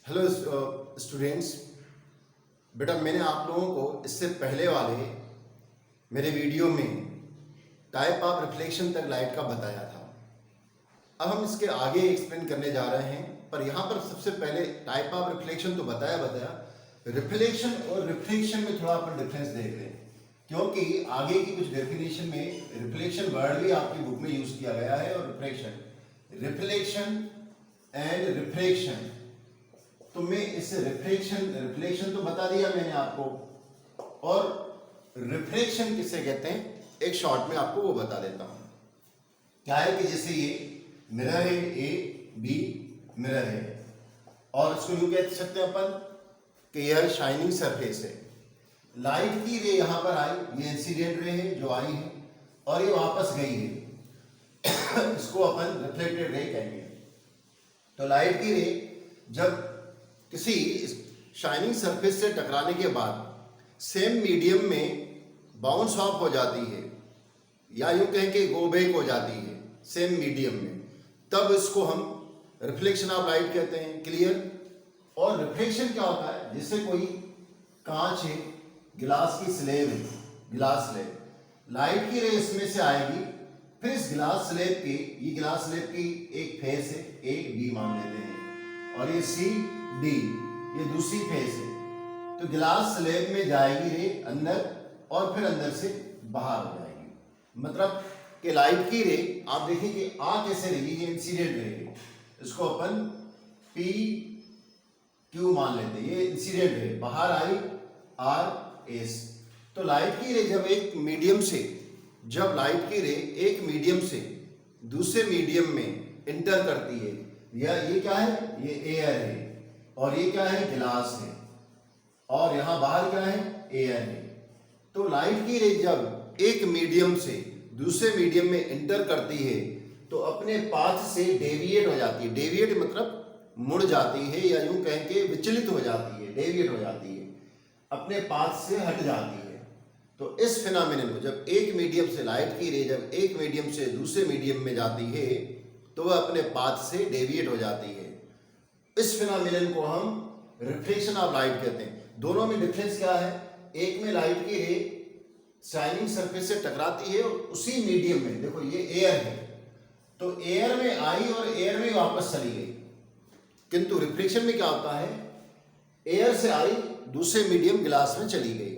Hello students. बेटा मैंने आप लोगों को इससे पहले वाले मेरे वीडियो में टाइप ऑफ रिफ्लेक्शन तक लाइट का बताया था। अब हम इसके आगे एक्सप्लेन करने जा रहे हैं, पर यहाँ पर सबसे पहले टाइप ऑफ रिफ्लेक्शन तो बताया रिफ्लेक्शन और रिफ्लेक्शन में थोड़ा अपन डिफरेंस देख लें, क्योंकि आगे की कुछ डेफिनेशन में रिफ्लेक्शन वर्ड भी आपकी बुक में यूज किया गया है और रिफ्लेक्शन एंड रिफ्रैक्शन। तो मैं इससे रिफ्लेक्शन तो बता दिया मैंने आपको, और रिफ्रैक्शन किसे कहते हैं एक शॉर्ट में आपको वो बता देता हूं। क्या है कि जैसे ये मिरर है, ए बी मिरर है, और इसको यूं कह सकते हैं अपन कि यह शाइनिंग सरफेस है। लाइट की रे यहां पर आई, ये इंसिडेंट रे है जो आई है, और ये वापस गई है इसको अपन रिफ्लेक्टेड रे कहेंगे। तो लाइट की रे जब किसी शाइनिंग सरफेस से टकराने के बाद सेम मीडियम में बाउंस ऑफ हो जाती है, या यूं कहें कि गो बैक हो जाती है सेम मीडियम में, तब इसको हम रिफ्लेक्शन ऑफ लाइट कहते हैं। क्लियर? और रिफ्लेक्शन क्या होता है, जैसे कोई कांच है, गिलास की स्लेब है, गिलास स्लेब, लाइट की रे इसमें से आएगी, फिर इस गिलास स्लेब की, ये गिलास स्लेब की एक फेस है, ए बी मान लेते हैं, और ये सी डी ये दूसरी फेस है। तो गिलास स्लेब में जाएगी रे अंदर, और फिर अंदर से बाहर हो जाएगी। मतलब कि लाइट की रे आप देखिए कि आ कैसे रही, ये इंसिडेंट रे है, इसको अपन पी क्यू मान लेते हैं, ये इंसिडेंट रे, बाहर आई आर एस। तो लाइट की रे जब लाइट की रे एक मीडियम से दूसरे मीडियम में इंटर करती है, या ये क्या है, ये एयर है, और ये क्या है, गिलास है, और यहां बाहर क्या है, एयर है। तो लाइट की रे जब एक मीडियम से दूसरे मीडियम में इंटर करती है तो अपने पाथ से डेविएट हो जाती है। डेविएट मतलब मुड़ जाती है, या यूं कहें कि विचलित हो जाती है, डेविएट हो जाती है, अपने पाथ से हट जाती है। तो इस फिनोमेनन को, जब एक मीडियम से लाइट की रे जब एक मीडियम से दूसरे मीडियम में जाती है तो वह अपने पाथ से डेविएट हो जाती है। इस फिनोमेनन को हम रिफ्लेक्शन ऑफ लाइट कहते हैं। दोनों में डिफरेंस क्या है, एक में लाइट की रे शाइनिंग सरफेस से टकराती है और उसी मीडियम में, देखो ये एयर है, तो एयर में आई और एयर में वापस चली गई। किंतु रिफ्लेक्शन में क्या होता है, एयर से आई, दूसरे मीडियम गिलास में चली गई।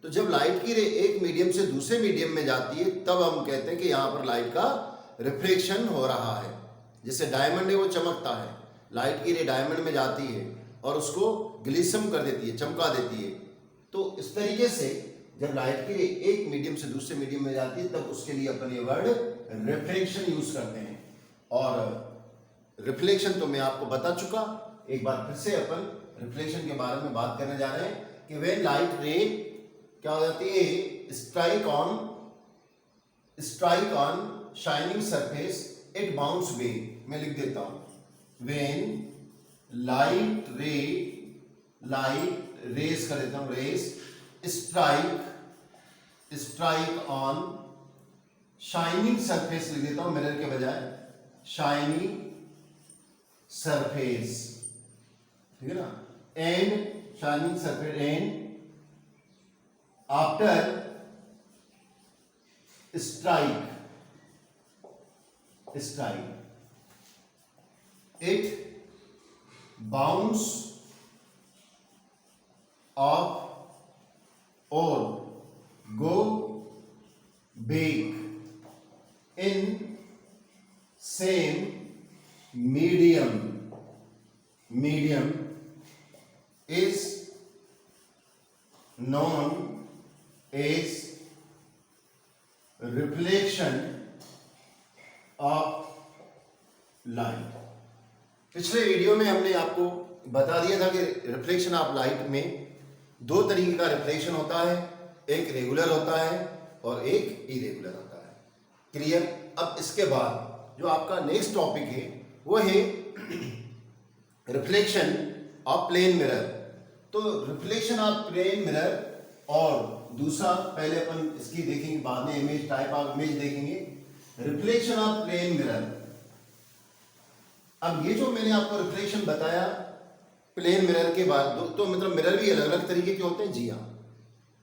तो जब लाइट की रे एक मीडियम से दूसरे मीडियम में जाती है तब हम कहते हैं कि यहां पर लाइट का रिफ्लेक्शन हो रहा है। जैसे डायमंड है वो चमकता है, लाइट की रे डायमंड में जाती है और उसको ग्लिसम कर देती है, चमका देती है। तो इस तरीके से जब लाइट की रे एक मीडियम से दूसरे मीडियम में जाती है तब उसके लिए अपन ये वर्ड रिफ्लेक्शन यूज करते हैं। और रिफ्लेक्शन तो मैं आपको बता चुका, एक बार फिर से अपन रिफ्लेक्शन के बारे में बात करने जा रहे हैं कि व्हेन लाइट रे क्या हो जाती है, strike on shining surface it bounce back. मैं लिख देता हूं, व्हेन लाइट रेस कर देता हूं, rays strike on shining surface लिख देता हूं मिरर के बजाय, शाइनिंग सरफेस, ठीक है ना, and shining surface, and after strike it bounce off or go back in same medium is known as reflection of light. पिछले वीडियो में हमने आपको बता दिया था कि रिफ्लेक्शन ऑफ लाइट में दो तरीके का रिफ्लेक्शन होता है, एक रेगुलर होता है और एक इरेगुलर होता है। क्लियर? अब इसके बाद जो आपका नेक्स्ट टॉपिक है वो है रिफ्लेक्शन ऑफ प्लेन मिरर। तो रिफ्लेक्शन ऑफ प्लेन मिरर और दूसरा, पहले अपन इसकी देखेंगे, बाद में इमेज, टाइप ऑफ इमेज देखेंगे। रिफ्लेक्शन ऑफ प्लेन मिरर, अब ये जो मैंने आपको रिफ्लेक्शन बताया प्लेन मिरर के बाद तो मतलब मिरर भी अलग अलग तरीके के होते हैं। जी हाँ,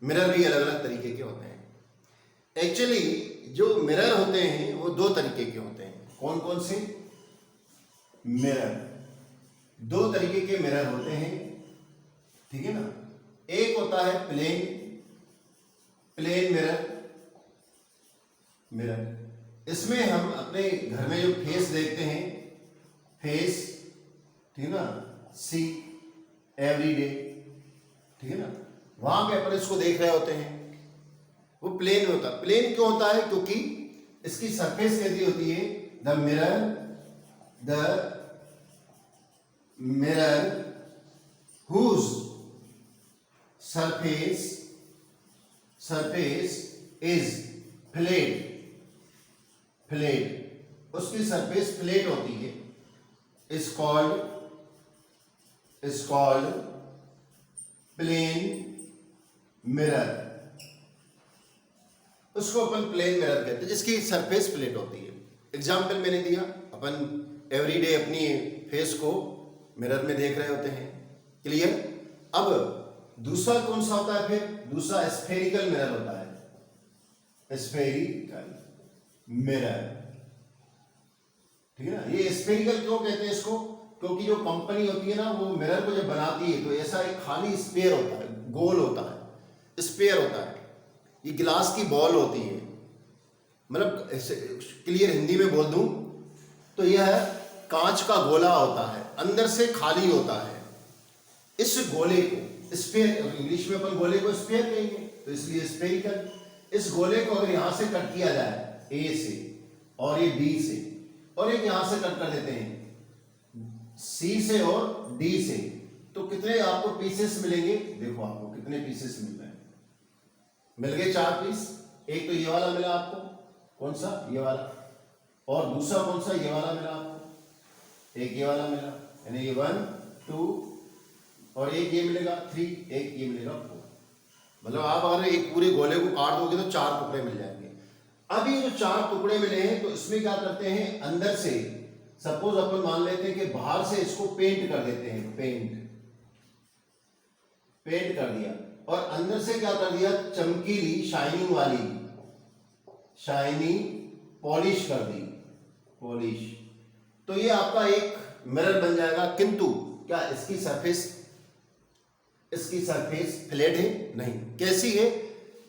मिरर भी अलग अलग तरीके के होते हैं। एक्चुअली जो मिरर होते हैं वो दो तरीके के होते हैं। कौन कौन से मिरर? दो तरीके के मिरर होते हैं, ठीक है ना। एक होता है प्लेन मिरर। इसमें हम अपने घर में जो फेस देखते हैं, फेस, ठीक है ना, सी एवरी डे, ठीक है ना, वहां पे अपन इसको देख रहे होते हैं, वो प्लेन में होता है। प्लेन क्यों होता है? क्योंकि इसकी सरफेस कैसी होती है? The mirror whose surface is flat, उसकी सरफेस फ्लैट होती है, is called प्लेन मिरर। उसको अपन प्लेन मिरर कहते हैं, जिसकी सरफेस फ्लैट होती है। एग्जाम्पल मैंने दिया, अपन एवरीडे अपनी फेस को मिरर में देख रहे होते हैं। क्लियर? अब दूसरा कौन सा होता है? फिर दूसरा स्फेरिकल मिरर होता है। स्फेरिकल मिरर, ठीक है ना। ये स्फेरिकल क्यों कहते हैं इसको? क्योंकि जो कंपनी होती है ना, वो मिरर को जब बनाती है तो ऐसा एक खाली स्पेयर होता है, गोल होता है, स्पेयर होता है। ये गिलास की बॉल होती है, मतलब क्लियर हिंदी में बोल दूं तो यह कांच का गोला होता है, अंदर से खाली होता है। इस गोले को स्फेयर, इंग्लिश में अपन गोले को स्फेयर कहेंगे, तो इसलिए स्फेरिकल। इस गोले को अगर यहां से कट किया जाए, ए से, और ये बी से, और एक यहां से कट कर देते हैं, सी से और डी से, तो कितने आपको पीसेस मिलेंगे? देखो आपको कितने पीसेस मिल रहे हैं। मिल गए 4 पीस। एक तो ये वाला मिला आपको, कौन सा? ये वाला। और दूसरा कौन सा? ये वाला मिला आपको। एक ये वाला मिला, यानी ये 1 2, और एक ये मिलेगा 3, एक ये मिलेगा 4। मतलब आप अगर एक पूरे गोले को काट दोगे तो 4 टुकड़े मिल जाएंगे। अब ये जो 4 टुकड़े मिले हैं, तो इसमें क्या करते हैं? अंदर से सपोज अपन मान लेते हैं कि बाहर से इसको पेंट कर देते हैं, पेंट कर दिया, और अंदर से क्या कर दिया? चमकीली शाइनिंग वाली, पॉलिश कर दी, पॉलिश। तो ये आपका एक मिरर बन जाएगा। किंतु क्या इसकी सरफेस फ्लैट है? नहीं। कैसी है?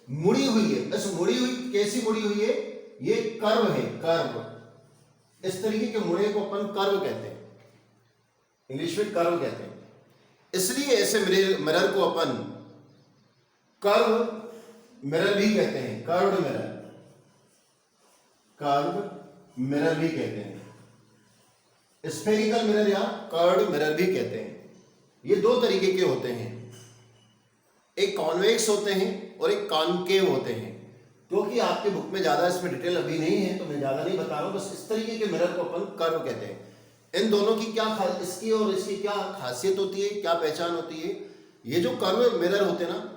मुड़ी हुई है। बस मुड़ी हुई, कैसी मुड़ी हुई है? ये कर्व है, कर्व। इस तरीके के मुड़े को अपन कर्व कहते हैं, इंग्लिश में कर्व कहते हैं। इसलिए ऐसे मिरर को अपन कर्व मिरर भी कहते हैं, कर्व्ड मिरर भी कहते हैं, स्फेरिकल मिरर या कर्व्ड मिरर भी कहते हैं। ये दो तरीके के होते हैं, एक कॉन्वेक्स होते हैं और एक कॉन्केव होते हैं। क्योंकि आपके बुक में ज्यादा इसमें डिटेल अभी नहीं है तो मैं ज्यादा नहीं बता रहा हूं, बस इस तरीके के मिरर को अपन कर्व कहते हैं। इन दोनों की क्या इसकी और इसकी क्या खासियत होती है, क्या पहचान होती है? ये जो कर्व मिरर होते हैं ना,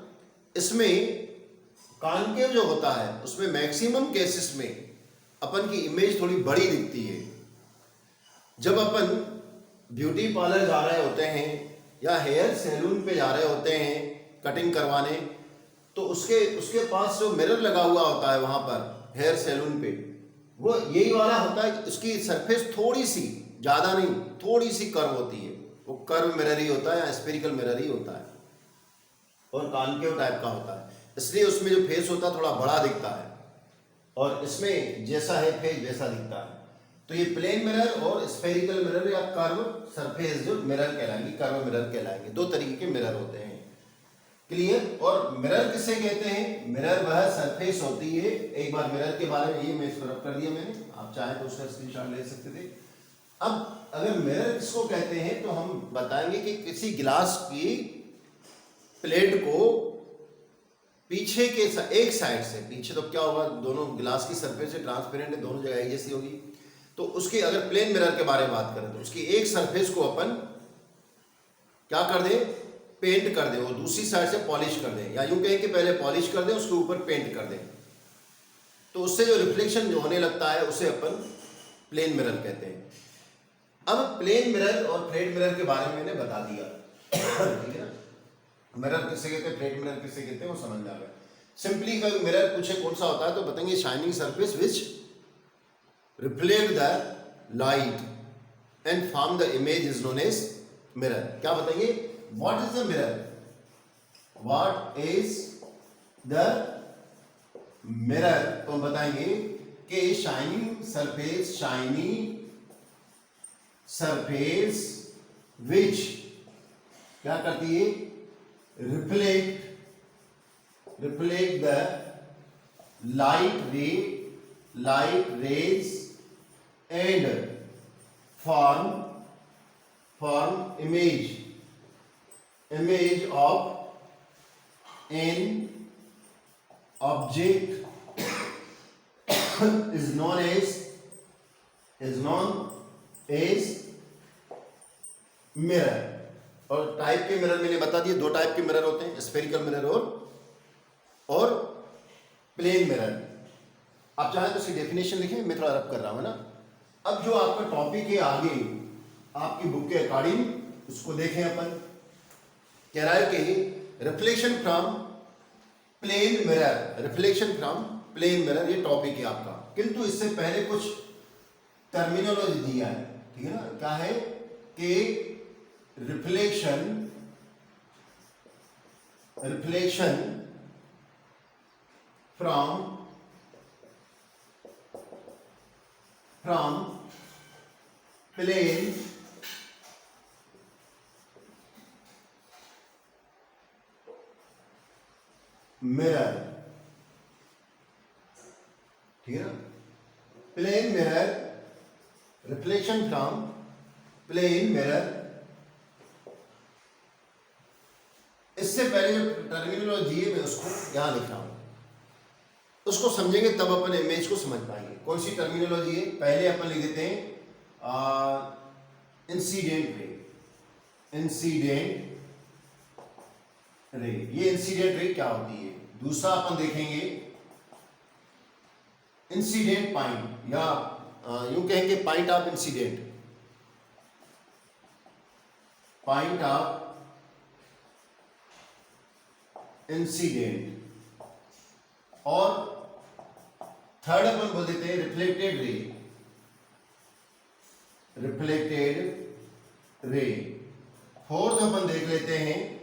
इसमें कॉन्केव जो होता है उसमें मैक्सिमम केसेस में अपन की इमेज थोड़ी बड़ी दिखती है। जब अपन ब्यूटी पार्लर जा रहे होते हैं या हेयर सैलून पे जा रहे होते हैं कटिंग करवाने, तो उसके पास जो मिरर लगा हुआ होता है वहां पर हेयर सैलून पे, वो यही वाला होता है। उसकी सरफेस थोड़ी सी, ज्यादा नहीं, थोड़ी सी कर्व होती है। वो कर्व मिरर ही होता है या स्फेरिकल मिरर ही होता है और कॉन्केव टाइप का होता है। इसलिए उसमें जो फेस होता है थोड़ा बड़ा दिखता है और इसमें जैसा है फेस वैसा दिखता है। तो ये प्लेन मिरर और स्फेरिकल मिरर या कर्व सरफेस जो मिरर कहलाएंगे, कर्व मिरर कहलाएंगे। दो तरीके के मिरर होते हैं। क्लियर? और मिरर किसे कहते हैं? मिरर वह सरफेस होती है। एक बार मिरर के बारे में ये मैं इसको रब कर दिया मैंने, आप चाहें तो उसका स्क्रीनशॉट ले सकते थे। अब अगर मिरर किसको कहते हैं तो हम बताएंगे कि किसी गिलास की प्लेट को पीछे के एक साइड से, पीछे तो क्या होगा, दोनों गिलास की सरफेस से ट्रांसपेरेंट है, दोनों जगह एक जैसी होगी। तो उसकी अगर प्लेन मिरर के बारे में बात करें तो उसकी एक सरफेस को अपन क्या कर दे? पेंट कर दे, और दूसरी साइड से पॉलिश कर दे, या यूं कहें कि पहले पॉलिश कर दे उसके ऊपर पेंट कर दे, तो उससे जो रिफ्लेक्शन जो होने लगता है उसे अपन प्लेन मिरर कहते हैं। अब प्लेन मिरर और फ्लैट मिरर के बारे में मैंने बता दिया। ठीक है ना। मिरर किसे कहते हैं, फ्लैट मिरर किसे कहते हैं, वो समझ में आ गया। सिंपली अगर मिरर पूछे कौन सा होता है तो बताएंगे shining surface which reflect the light and form the image is known as mirror. क्या बताएंगे, what is the mirror, what is the mirror. तो हम बताएंगे कि शाइनिंग सरफेस विच क्या करती है, reflect the light rays and form image of an object is known as mirror. और टाइप के मिरर मैंने बता दिए, दो टाइप के मिरर होते हैं, स्फेरिकल मिरर और प्लेन मिरर। आप चाहें तो इसकी डेफिनेशन लिखें, मैं थोड़ा रब कर रहा हूं ना। अब जो आपका टॉपिक है आगे आपकी बुक के अकॉर्डिंग उसको देखें अपन। कह रहा है कि रिफ्लेक्शन फ्रॉम प्लेन मिरर, ये टॉपिक है आपका। किंतु इससे पहले कुछ टर्मिनोलॉजी दिया है, ठीक है ना। क्या है कि रिफ्लेक्शन फ्रॉम प्लेन मिरर, ठीक है ना। Plane mirror, reflection from plane mirror. इससे पहले जो टर्मिनोलॉजी है मैं उसको यहां लिख रहा हूं, उसको समझेंगे तब अपन इमेज को समझ पाएंगे। कौन सी टर्मिनोलॉजी है, पहले अपन लिख देते हैं इंसिडेंट रे। ये इंसिडेंट रे क्या होती है। दूसरा अपन देखेंगे इंसिडेंट पॉइंट, या यूं कहेंगे पॉइंट ऑफ इंसिडेंट, और थर्ड अपन बोल देते हैं रिफ्लेक्टेड रे। फोर्थ अपन देख लेते हैं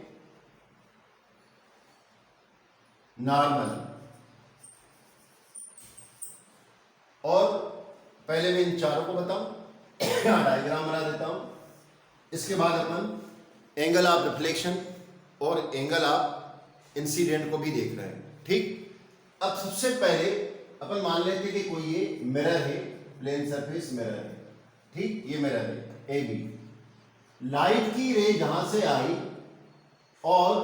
नॉर्मल। और पहले मैं इन चारों को बताऊं, डायग्राम बना देता हूं। इसके बाद अपन एंगल ऑफ रिफ्लेक्शन और एंगल ऑफ इंसिडेंट को भी देख रहे हैं, ठीक। अब सबसे पहले अपन मान लेते हैं कि कोई ये मिरर है, प्लेन सरफेस मिरर है, ठीक। ये मिरर है ए बी। लाइट की रे जहां से आई और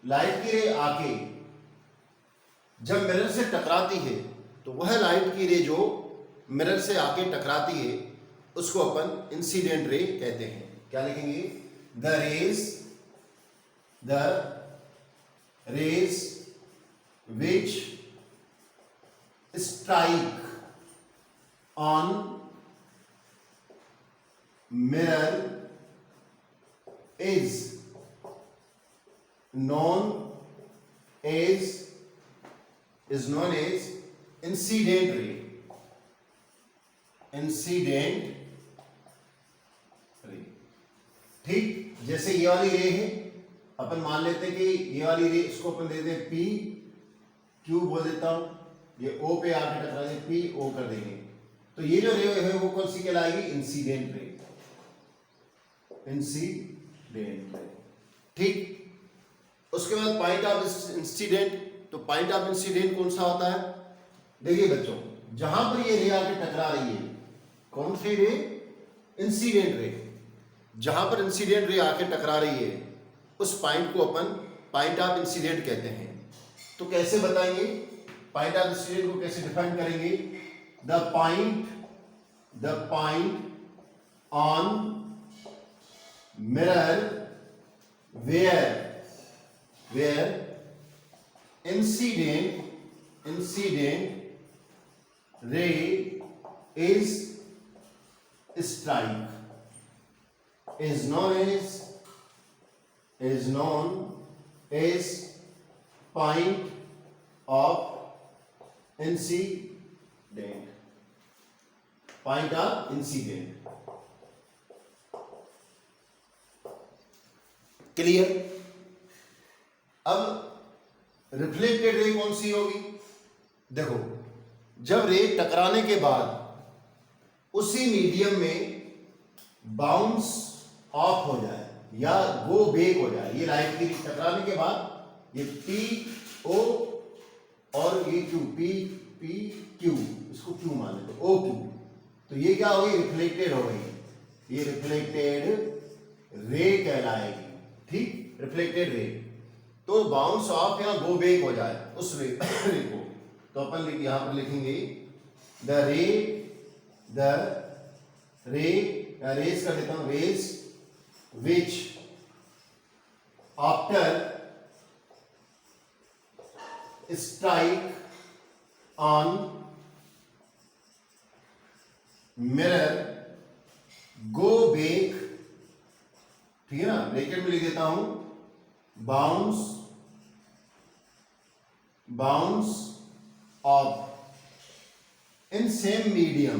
लाइट की रे आके जब मिरर से टकराती है तो वह लाइट की रे जो मिरर से आके टकराती है उसको अपन इंसिडेंट रे कहते हैं। क्या लिखेंगे, the rays which strike on mirror is known as incident ray। ठीक। जैसे ये वाली रे है, अपन मान लेते हैं कि ये वाली रे, इसको अपन दे दें पी क्यू बोल देता हूं, ये ओ पे आके टकरा दे, पी ओ कर देंगे। तो ये जो रे है वो कौन सी कहलाएगी, इंसिडेंट रे। ठीक। उसके बाद पॉइंट ऑफ इंसिडेंट। तो पॉइंट ऑफ इंसिडेंट कौन सा होता है, देखिए बच्चों, जहां पर ये रे आके टकरा रही है, कौन सी रे, इंसिडेंट रे। जहां पर इंसिडेंट रे आके टकरा रही है उस पॉइंट को अपन पॉइंट ऑफ इंसिडेंट कहते हैं। तो कैसे बताएंगे, पॉइंट ऑफ इंसिडेंट को कैसे डिफाइन करेंगे, the point on mirror where incident ray is strike is known as is known as point of incident. Point of incident. Clear? अब रिफ्लेक्टेड रे कौन सी होगी? देखो, जब रे टकराने के बाद उसी मीडियम में बाउंस ऑफ हो जाए या गो बैक हो जाए, ये लाइट की टकराने के बाद ये पी ओ और ये क्यू, पी पी क्यू, इसको क्यू मान लेते, ओ क्यू, तो ये क्या होगी? रिफ्लेक्टेड हो गई, ये रिफ्लेक्टेड रे कहलाएगी। ठीक, रिफ्लेक्टेड रे। तो बाउंस ऑफ या गो बैक हो जाए उस रे को, तो अपन यहां पर लिखेंगे द रे, रेस कर देता हूं, rays which after strike on mirror go back, ठीक है ना, ब्रैकेट में लिख देता हूं, bounce off in same medium,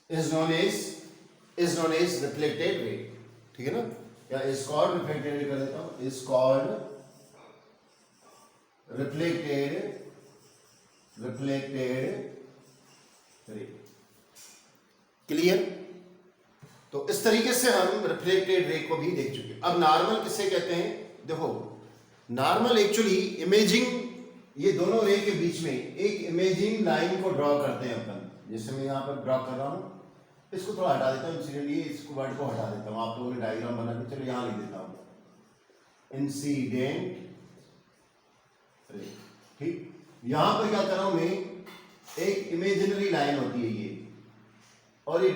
is known as reflected ray, ठीक है ना, या is called reflected ray कर देता हूं, is called reflected ray। Clear? तो इस तरीके से हम रिफ्लेक्टेड रे को भी देख चुके। अब नॉर्मल किसे कहते हैं? देखो, नॉर्मल एक्चुअली इमेजिंग, ये दोनों रे के बीच में एक इमेजिंग लाइन को ड्रॉ करते हैं अपन, जैसे मैं यहाँ पर ड्रॉ कर रहा हूँ, इसको थोड़ा हटा देता हूँ, इंसिडेंटली इसको वर्ड को हटा देता हूँ, आप लोगों ने डायग्राम बना के, चलो यहाँ लिख देता हूँ इंसिडेंट रे। ठीक, यहाँ पर क्या कर रहा हूँ मैं, एक इमेजिनरी लाइन होती है ये, और ये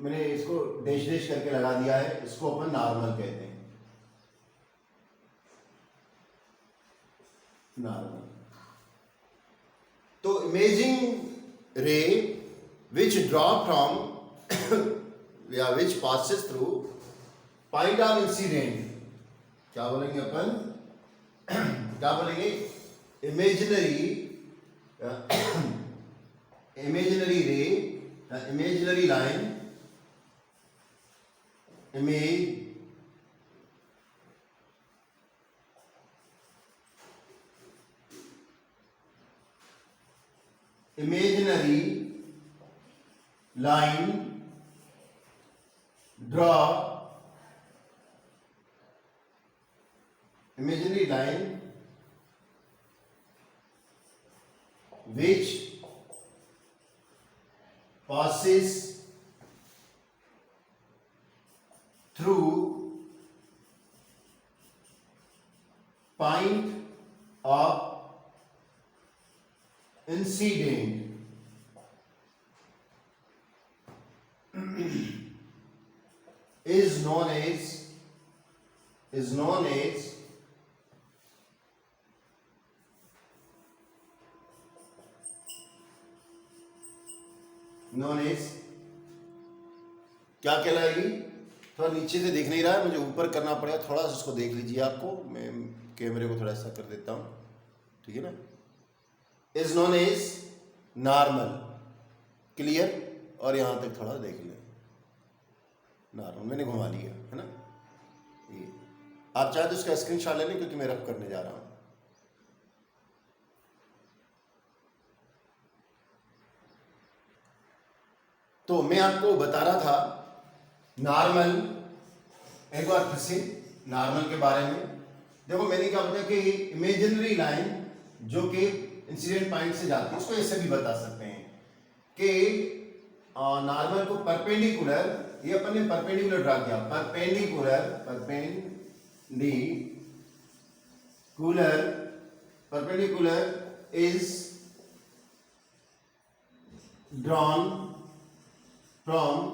मैंने इसको डैश डैश करके लगा दिया है, इसको अपन नॉर्मल कहते हैं, नॉर्मल। तो इमेजिंग रे विच ड्रॉ फ्रॉम या विच passes through point of incident, क्या बोलेंगे अपन, क्या बोलेंगे, इमेजिनरी रे, imaginary line, imaginary line draw, imaginary line which passes through point of incident is known as क्या कहलाएगी? थोड़ा नीचे से दिख नहीं रहा है, मुझे ऊपर करना पड़ेगा, थोड़ा सा इसको देख लीजिए, आपको मैं कैमरे को थोड़ा सा कर देता हूँ, ठीक है ना। Is known as normal, clear? और यहां तक थोड़ा देख लें, नॉर्मल मैंने घुमा लिया है ना, ये आप चाहे तो इसका स्क्रीनशॉट ले लें, क्योंकि मैं रफ करने जा रहा हूं। तो मैं आपको बता रहा था नॉर्मल, एक बार फिर से नॉर्मल के बारे में। देखो, मैंने क्या बताया कि इमेजिनरी लाइन जो कि इंसिडेंट पॉइंट से जाती है, उसको ऐसे भी बता सकते हैं कि नॉर्मल को परपेंडिकुलर, ये अपन ने परपेंडिकुलर ड्रा किया, perpendicular is drawn from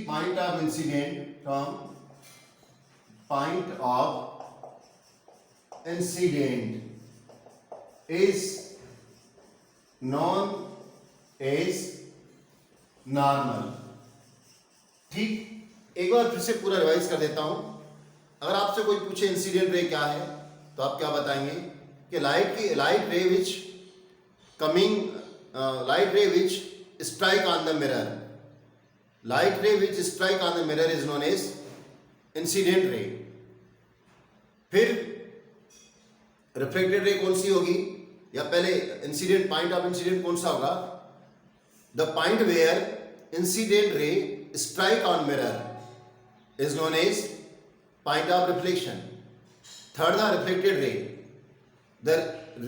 point of incident, from point of incident is known is normal. ठीक, एक बार फिर से पूरा रिवाइज कर देता हूं। अगर आपसे कोई पूछे इंसिडेंट रे क्या है तो आप क्या बताएंगे कि light ray which strike on the mirror, light ray which strike on the mirror is known as incident ray. फिर रिफ्लेक्टेड रे कौन सी होगी, या पहले इंसिडेंट, पॉइंट ऑफ इंसिडेंट कौन सा होगा, the point where incident ray strike on mirror is known as point of reflection. Third, the reflected ray, the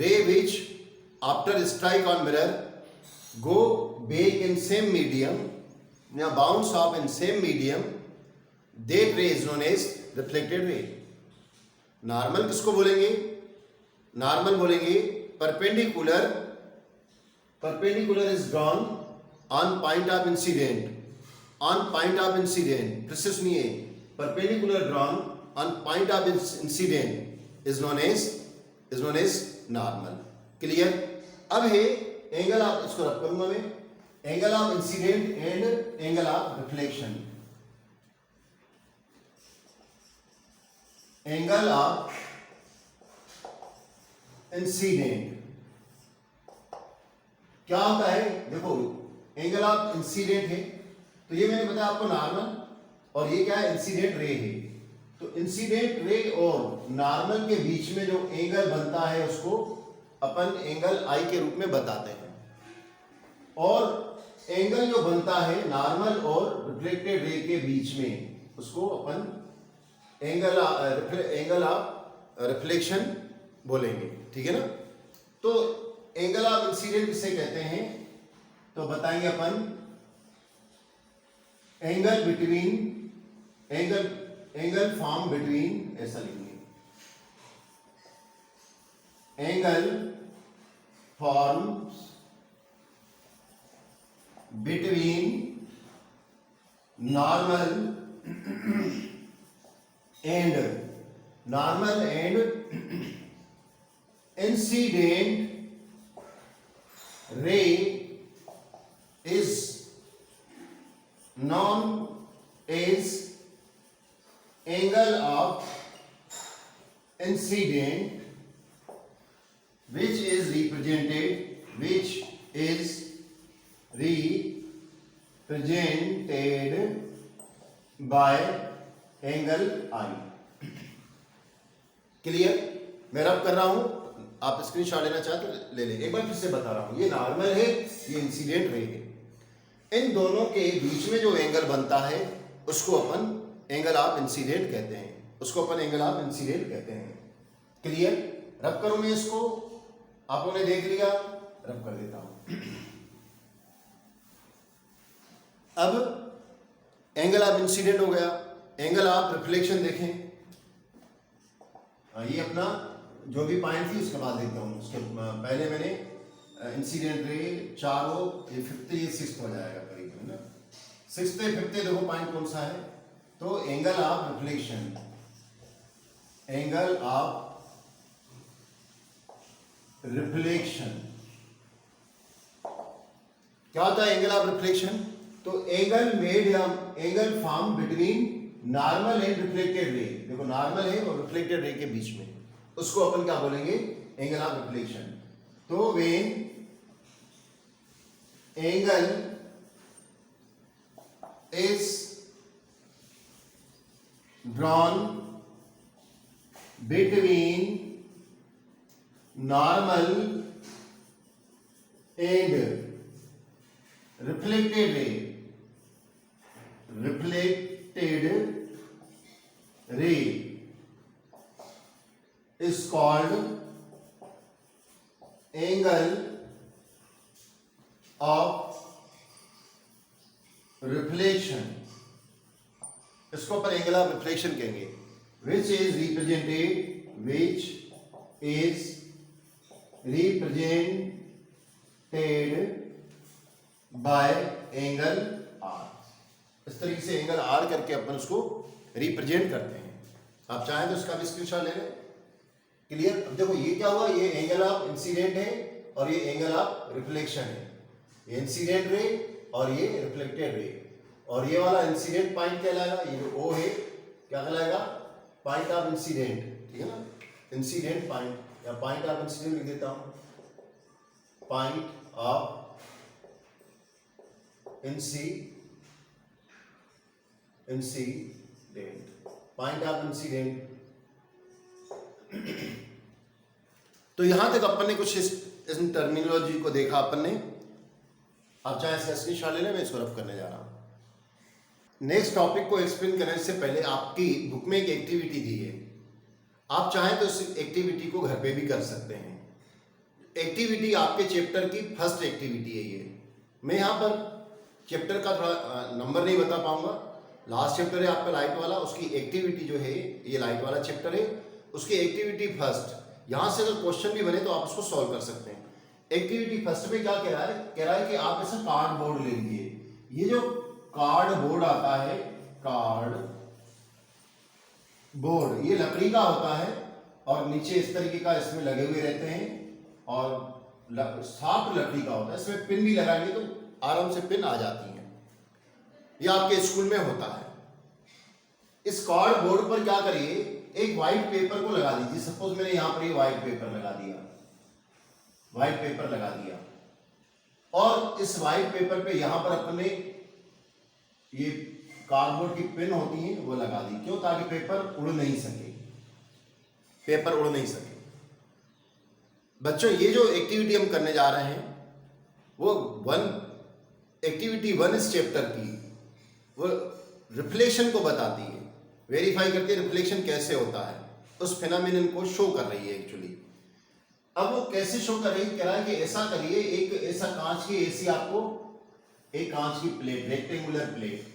ray which after strike on mirror go back in same medium, या bounce off in same medium, that ray is known as reflected ray. Normal किसको बोलेंगे, normal बोलेंगे perpendicular is drawn on point of incident, on point of incident, फिर से सुनिए, perpendicular drawn on point of incident is known as normal. Clear? अब है angle of, इसको रख करूंगा मैं, angle of incident and angle of reflection. Angle of incident क्या होता है, देखो एंगल ऑफ इंसिडेंट है तो ये मैंने बताया आपको नॉर्मल, और ये क्या है, इंसिडेंट रे है। तो इंसिडेंट रे और नॉर्मल के बीच में जो एंगल बनता है उसको अपन एंगल आई के रूप में बताते हैं, और एंगल जो बनता है नॉर्मल और रिफ्लेक्टेड रे के बीच में उसको अपन एंगल ऑफ रिफ्लेक्शन बोलेंगे। ठीक है ना। तो एंगल ऑफ इंसिडेंट किसे कहते हैं, तो बताएंगे अपन angle between, angle form between, ऐसा लिखेंगे, angle forms between normal and incident ray is known as angle of incident, which is represented by angle I. Clear? मैं रब कर रहा हूं, आप स्क्रीनशॉट लेना चाहते तो ले लें। एक बार फिर से बता रहा हूं, ये नॉर्मल है, ये इंसिडेंट रे है। इन दोनों के बीच में जो एंगल बनता है उसको अपन एंगल ऑफ इंसिडेंट कहते हैं, उसको अपन एंगल ऑफ इंसिडेंट कहते हैं। क्लियर? रब करूं मैं इसको, आप लोगों ने देख लिया, रब कर देता हूं। अब एंगल ऑफ इंसिडेंट हो गया, एंगल ऑफ रिफ्लेक्शन देखें। ये अपना जो भी पॉइंट थी उसके बाद देखता हूं, उसके पहले मैंने इंसिडेंट रे 4 हो, ये 5th, ये 6th हो जाएगा करीब, है ना। 6th 5th देखो पॉइंट कौन सा है, तो angle of reflection, angle of reflection क्या होता है एंगल ऑफ रिफ्लेक्शन, तो एंगल मेड या angle form between normal and reflected ray. देखो नॉर्मल है और रिफ्लेक्टेड रे के बीच में, उसको अपन क्या बोलेंगे, एंगल ऑफ रिफ्लेक्शन। तो when angle is drawn between normal and reflected ray is called angle of reflection, इसको पर एंगल ऑफ रिफ्लेक्शन कहेंगे, which is represented by angle R। इस तरीके से एंगल R करके अपन उसको रिप्रेजेंट करते हैं। आप चाहें तो इसका भी स्क्रीनशॉट ले लें। क्लियर? अब देखो ये क्या हुआ, ये एंगल ऑफ इंसिडेंट है और ये एंगल ऑफ रिफ्लेक्शन है। ये इंसिडेंट रे और ये रिफ्लेक्टेड रे, और ये वाला इंसिडेंट पॉइंट कहलाएगा, ये जो ओ है क्या कहलाएगा, पॉइंट ऑफ इंसिडेंट, ठीक है ना, इंसिडेंट पॉइंट या पॉइंट ऑफ इंसिडेंट लिख देता हूं, point of incident, point of incident. तो यहां तक अपन ने कुछ इस टर्मिनोलॉजी को देखा अपन ने। आप चाहे इसका स्क्रीनशॉट ले लें, मैं इसको रफ करने जा रहा हूं। नेक्स्ट टॉपिक को एक्सप्लेन करने से पहले आपकी बुक में एक एक्टिविटी दी है, आप चाहें तो इस एक्टिविटी को घर पे भी कर सकते हैं। एक्टिविटी आपके चैप्टर की फर्स्ट एक्टिविटी है ये। मैं यहाँ पर चैप्टर का थोड़ा नंबर नहीं बता पाऊंगा, लास्ट चैप्टर है आपका लाइट वाला, उसकी एक्टिविटी जो है ये लाइट वाला चैप्टर है, उसकी एक्टिविटी फर्स्ट। यहाँ से अगर क्वेश्चन भी बने तो आप उसको सॉल्व कर सकते हैं। एक्टिविटी फर्स्ट में क्या कह रहा है, कह रहा है कि आप ऐसा कार्ड बोर्ड ले लीजिए। ये जो कार्ड बोर्ड आता है, कार्ड बोर्ड, ये लकड़ी का होता है और नीचे इस तरीके का इसमें लगे हुए रहते हैं और सॉफ्ट लकड़ी का होता है, इसमें पिन भी लगाएंगे तो आराम से पिन आ जाती है। ये आपके स्कूल में होता है। इस कार्ड बोर्ड पर क्या करिए, एक व्हाइट पेपर को लगा दीजिए। सपोज मैंने यहां पर ये व्हाइट पेपर लगा दिया, व्हाइट पेपर लगा दिया, और इस व्हाइट पेपर पे यहां पर अपने ये कार्डबोर्ड की पिन होती है वो लगा दी। क्यों? ताकि पेपर उड़ नहीं सके, पेपर उड़ नहीं सके। बच्चों ये जो एक्टिविटी हम करने जा रहे हैं वो एक्टिविटी 1 इस चैप्टर की, वो रिफ्लेक्शन को बताती है, वेरीफाई करती है रिफ्लेक्शन कैसे होता है, उस फिनोमेनन को शो कर रही है एक्चुअली। अब वो कैसे शो कर रही है, कह रहा है कि ऐसा करिए, एक ऐसा कांच की ऐसी आपको एक कांच की प्लेट, रेक्टेंगुलर प्लेट,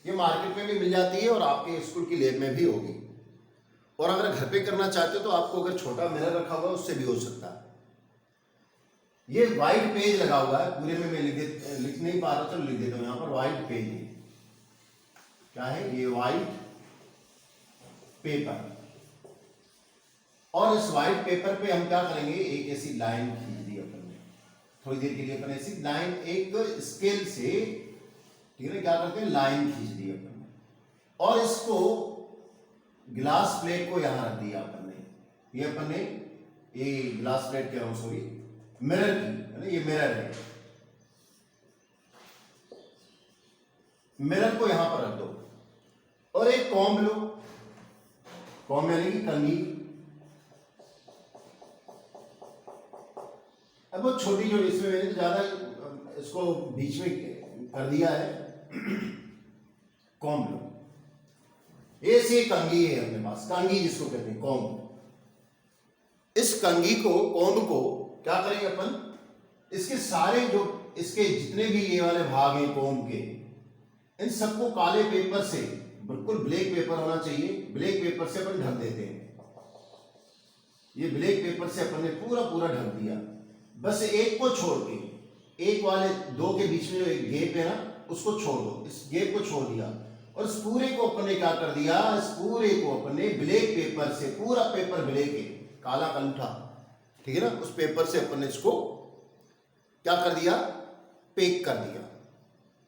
ये मार्केट में भी मिल जाती है और आपके स्कूल की लैब में भी होगी। और अगर घर पे करना चाहते हो तो आपको अगर छोटा मिरर रखा हुआ है उससे भी हो सकता है। ये व्हाइट पेज लगा हुआ है, पूरे में मैं लिख नहीं पा रहा, चलो लिख देता हूं। यहां पर व्हाइट पेज है, क्या है ये, व्हाइट पेपर। और इस व्हाइट पेपर पे हम क्या करेंगे, एक ऐसी लाइन खींच दी अपन ने, थोड़ी देर के लिए अपन ऐसी लाइन एक स्केल से, ठीक है, क्या करते हैं, लाइन खींच दी अपन ने, और इसको ग्लास प्लेट को यहां रख दिया अपन ने। ये अपन ने ये ग्लास प्लेट कह रहा हूं, सॉरी, मिरर की, है ना, ये मिरर है, मिरर को यहां पर रख दो और एक कॉम्ब लो, कॉम्ब यानी कि कंघी। अब वो छोटी छोटी, इसमें मैंने ज्यादा इसको बीच में कर दिया है, कॉम्ब लो। ऐसी कंघी है अपने पास, कंघी जिसको कहते हैं कॉम्ब। इस कंघी को, कॉम्ब को क्या करेंगे अपन, इसके सारे जो इसके जितने भी ये वाले भाग हैं कॉम्ब के, इन सबको काले पेपर से, बिल्कुल ब्लैक पेपर होना चाहिए, ब्लैक पेपर से अपन ढक देते हैं। ये ब्लैक पेपर से अपन ने पूरा पूरा ढक दिया। बस एक को छोड़ के, एक वाले दो के बीच में जो एक गैप है ना, उसको छोड़ दो, इस गैप को छोड़ दिया, और इस पूरे को अपन ने क्या कर दिया, इस पूरे को अपन ने ब्लैक पेपर से, पूरा पेपर ब्लैक है, काला कंठा, ठीक है ना, उस पेपर से अपन ने इसको क्या कर दिया, पैक कर दिया।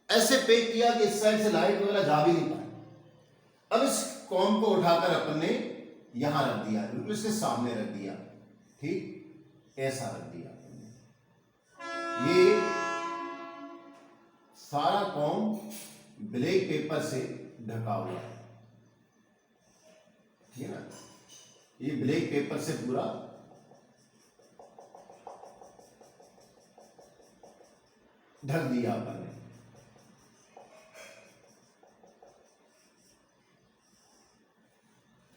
ऐसे पैक किया कि इस साइड से लाइट वगैरह जा भी नहीं पाए। अब इस कॉम्ब को उठाकर अपन ने यहां रख दिया, बिल्कुल इसके सामने रख दिया, ठीक, ऐसा रख दिया। ये सारा कॉम्ब ब्लैक पेपर से ढका हुआ है, ठीक है ना, ये ब्लैक पेपर से पूरा ढक दिया अपन ने।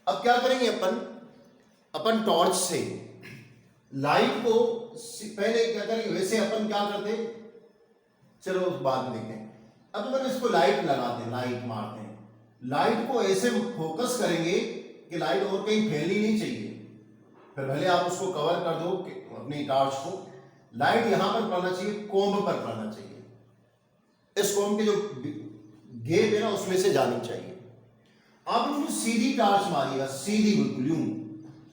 अब क्या करेंगे अपन टॉर्च से लाइट को, पहले क्या करेंगे, वैसे अपन क्या करते, चलो बाद में देखते हैं। अब अपन इसको लाइट लगाते हैं, लाइट मारते हैं, लाइट को ऐसे फोकस करेंगे कि लाइट और कहीं फैलनी नहीं चाहिए। फिर भले आप उसको कवर कर दो अपनी टॉर्च को, लाइट यहां पर पड़ना चाहिए, कॉम्ब पर पड़ना चाहिए, इस कॉम्ब के जो गैप है ना उसमें से जानी चाहिए। आप उसमें सीधी टॉर्च मारिएगा, सीधी बिल्कुल यूं,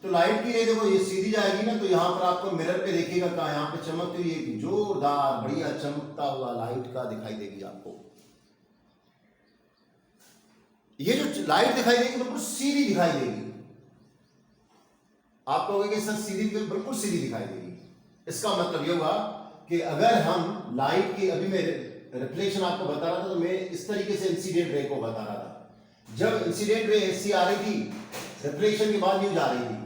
तो लाइट की रे देखो ये सीधी जाएगी ना, तो यहाँ पर आपको मिरर पे देखिएगा कहाँ, यहाँ पे चमकती हुई एक जोरदार बढ़िया चमकता हुआ लाइट का दिखाई देगी आपको। ये जो लाइट दिखाई देगी बिल्कुल सीधी दिखाई देगी। आप कहोगे कि सर सीधी, बिल्कुल सीधी दिखाई देगी। इसका मतलब ये हुआ कि अगर हम लाइट की, अभी मैं रिफ्लेक्शन आपको बता रहा था, तो मैं इस तरीके से इंसिडेंट रे को बता रहा था। जब इंसिडेंट रे ऐसी आ रही थी, रिफ्लेक्शन के बाद न्यूज आ रही थी,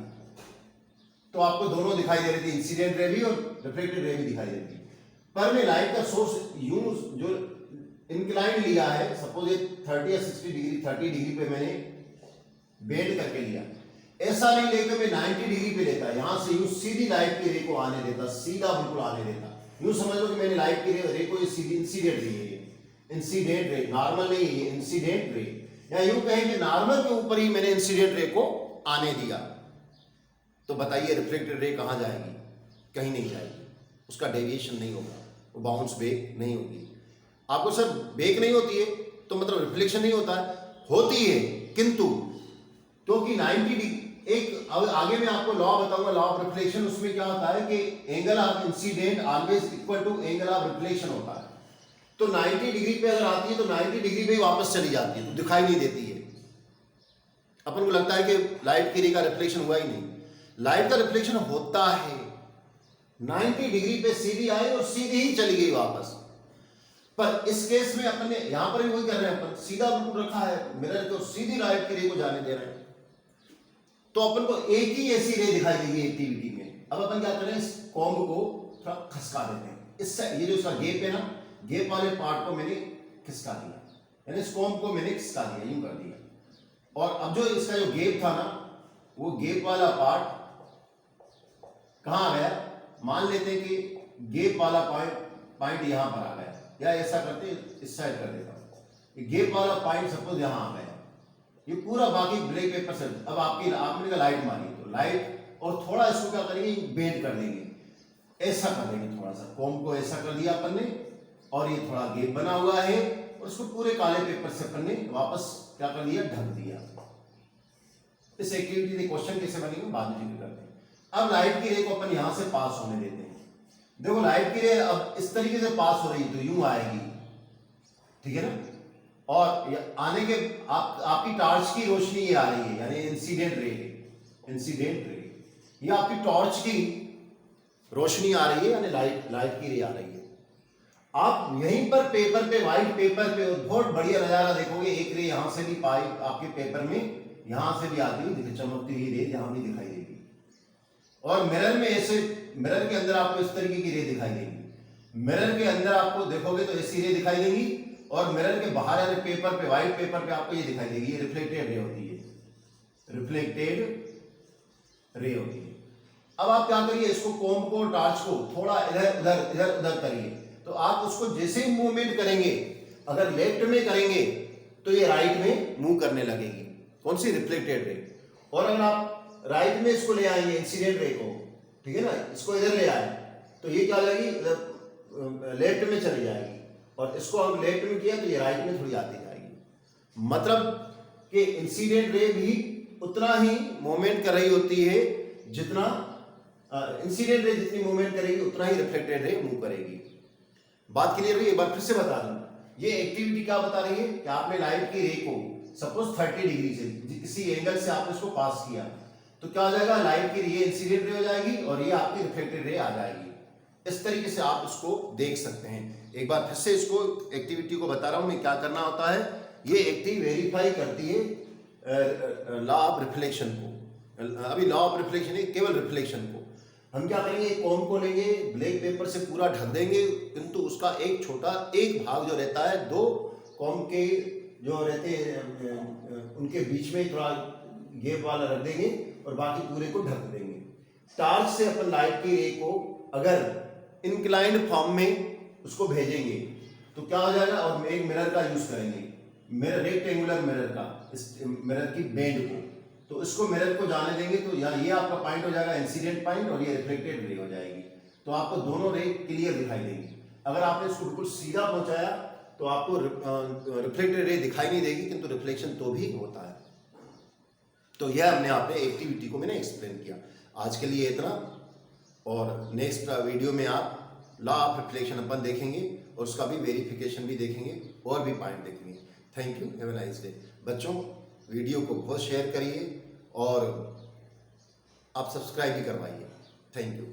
तो आपको दोनों दिखाई दे रही थी, इंसिडेंट रे भी और रिफ्लेक्टेड रे भी दिखाई दे रही थी। पर मैं लाइट का सोर्स यूं जो इंक्लाइन लिया है, सपोज ये 30 या 60 डिग्री, 30 डिग्री पे मैंने बेंड करके लिया, ऐसा नहीं लेकर मैं 90 डिग्री पे लेता, यहां से यूं सीधी लाइट की रे को आने देता, सीधा बिल्कुल आने देता। यूं समझ लो कि मैंने लाइट की रे को ये सीधी इंसिडेंट दी है, इंसिडेंट रे, नॉर्मल नहीं है, इंसिडेंट रे, या यूं कहें कि नॉर्मल के ऊपर ही मैंने इंसिडेंट रे को आने दिया। तो बताइए रिफ्लेक्टेड रे कहां जाएगी? कहीं नहीं जाएगी, उसका डेविएशन नहीं होगा, वो बाउंस बैक नहीं होगी। आपको सर बैक नहीं होती है तो मतलब रिफ्लेक्शन नहीं होता है? होती है, किंतु क्योंकि 90 डिग्री, एक आगे मैं आपको लॉ बताऊंगा, लॉ ऑफ रिफ्लेक्शन, उसमें क्या होता है कि angle of incident always equal to angle of reflection होता है। तो 90 डिग्री पे अगर आती है तो 90 डिग्री पे ही वापस चली जाती है, तो दिखाई नहीं देती है। अपन को लगता है कि लाइट की रे का रिफ्लेक्शन हुआ ही नहीं, लाइट का रिफ्लेक्शन होता है। 90 डिग्री पे सीधी आई और सीधी ही चली गई वापस। पर इस केस में अपन ने यहां पर भी वही कर रहे हैं, अपन सीधा बिल्कुल रखा है मिरर को, सीधी लाइट की रे को जाने दे रहे हैं, तो अपन को एक ही ऐसी रे दिखाई देगी एक्टिविटी में। अब अपन क्या करें, इस कॉम्ब को थोड़ा खसका देते हैं, इससे ये जो इसका गेप है ना, गेप वाले पार्ट को मैंने खिसका दिया, यानी इस कॉम्ब को मैंने खिसका दिया, यूं कर दिया। और अब जो इसका जो गेप था ना, वो गेप वाला पार्ट कहां आ गया? मान लेते हैं कि गेप वाला पॉइंट यहां पर आ गया, या ऐसा करते इस साइड कर देता हूं, गेप वाला पॉइंट सपोज यहां आ गया, ये पूरा बाकी ब्लैक पेपर से। अब आपने का लाइट मारी, तो लाइट और थोड़ा इसको क्या करेंगे, बेंड कर देंगे, ऐसा कर देंगे, थोड़ा सा कॉम्ब को ऐसा कर दिया अपन ने, और ये थोड़ा गेप बना हुआ है, और उसको पूरे काले पेपर से अपन ने वापस क्या कर दिया, ढक दिया। इस एक्टिविटी के क्वेश्चन कैसे बनेंगे बाद में जिक्र करते हैं। अब लाइट की रे को अपन यहां से पास होने देते हैं। देखो लाइट की रे अब इस तरीके से पास हो रही है, तो यूं आएगी, ठीक है ना, और आने के आपकी टॉर्च की रोशनी ये आ रही है, यानी इंसिडेंट रे, इंसिडेंट रे, ये आपकी टॉर्च की रोशनी आ रही है, यानी लाइट की रे आ रही है। आप यहीं पर पेपर पे, व्हाइट पेपर पे बहुत बढ़िया नजारा देखोगे, एक रे यहां से भी पाइप आपके पेपर में यहां से भी आती हुई चमकती हुई रे यहां भी दिखाई देगी, और मिरर में ऐसे, मिरर के अंदर आपको इस तरीके की रे दिखाई देगी। मिरर के अंदर आपको देखोगे तो ऐसी रे दिखाई देगी, और मिरर के बाहर वाले पेपर पे, व्हाइट पेपर पे आपको ये दिखाई देगी, ये रिफ्लेक्टेड रे होती है, रिफ्लेक्टेड रे होती है। अब आप क्या करिए, इसको कॉम्ब को, टॉर्च को थोड़ा इधर उधर इधर उधर करिए, तो आप उसको जैसे ही मूवमेंट करेंगे, अगर लेफ्ट में करेंगे तो ये राइट में मूव करने लगेगी, कौन सी, रिफ्लेक्टेड रे। और अगर आप राइट में इसको ले आएंगे इंसिडेंट रे को, ठीक है ना, इसको इधर ले आए, तो ये क्या जाएगी, लेफ्ट में चली जाएगी, और इसको हम लेफ्ट में किया तो ये राइट में थोड़ी आती जाएगी। मतलब कि इंसिडेंट रे भी उतना ही मूवमेंट कर रही होती है जितना इंसिडेंट रे जितनी मूवमेंट करेगी उतना ही रिफ्लेक्टेड रे मूव करेगी। बात क्लियर हुई? एक बार फिर से बता दूं, ये एक्टिविटी क्या बता रही है कि आपने लाइट की रे को सपोज 30 डिग्री से किसी एंगल से आपने इसको पास किया, तो क्या हो जाएगा, लाइट की ये इंसिडेंट रे हो जाएगी और ये आपकी रिफ्लेक्टेड रे आ जाएगी। इस तरीके से आप उसको देख सकते हैं। एक बार फिर से इसको एक्टिविटी को बता रहा हूं मैं, क्या करना होता है। ये एक्टिव वेरीफाई करती है लॉ ऑफ रिफ्लेक्शन को। अभी लॉ ऑफ रिफ्लेक्शन है, केवल रिफ्लेक्शन को हम क्या करेंगे, कॉम्ब को लेंगे, ब्लैक पेपर से पूरा ढक देंगे, किंतु उसका एक छोटा एक भाग जो रहता है, दो कॉम्ब के जो रहते हैं उनके बीच में थोड़ा गैप वाला रख देंगे और बाकी पूरे को ढक देंगे। टॉर्च से अपन लाइट की रे को अगर इंक्लाइंड फॉर्म में उसको भेजेंगे तो क्या हो जाएगा, और एक मिरर का यूज करेंगे, मिरर रेक्टेंगुलर मिरर का, इस मिरर की बेंड को, तो इसको मिरर को जाने देंगे, तो ये आपका पॉइंट हो जाएगा इंसिडेंट पॉइंट और ये रिफ्लेक्टेड रे हो जाएगी। तो आपको दोनों रे क्लियर दिखाई देंगी। अगर आपने इसको बिल्कुल सीधा पहुंचाया तो आपको रिफ्लेक्टेड रे दिखाई नहीं देगी, किंतु रिफ्लेक्शन तो भी होता है। तो यह हमने आपने एक्टिविटी को मैंने एक्सप्लेन किया। आज के लिए इतना, और नेक्स्ट वीडियो में आप लॉ ऑफ रिफ्लेक्शन अपन देखेंगे और उसका भी वेरिफिकेशन भी देखेंगे और भी पॉइंट देखेंगे। Thank you, have a nice day. बच्चों, वीडियो को बहुत शेयर करिए और आप सब्सक्राइब भी करवाइए। Thank you.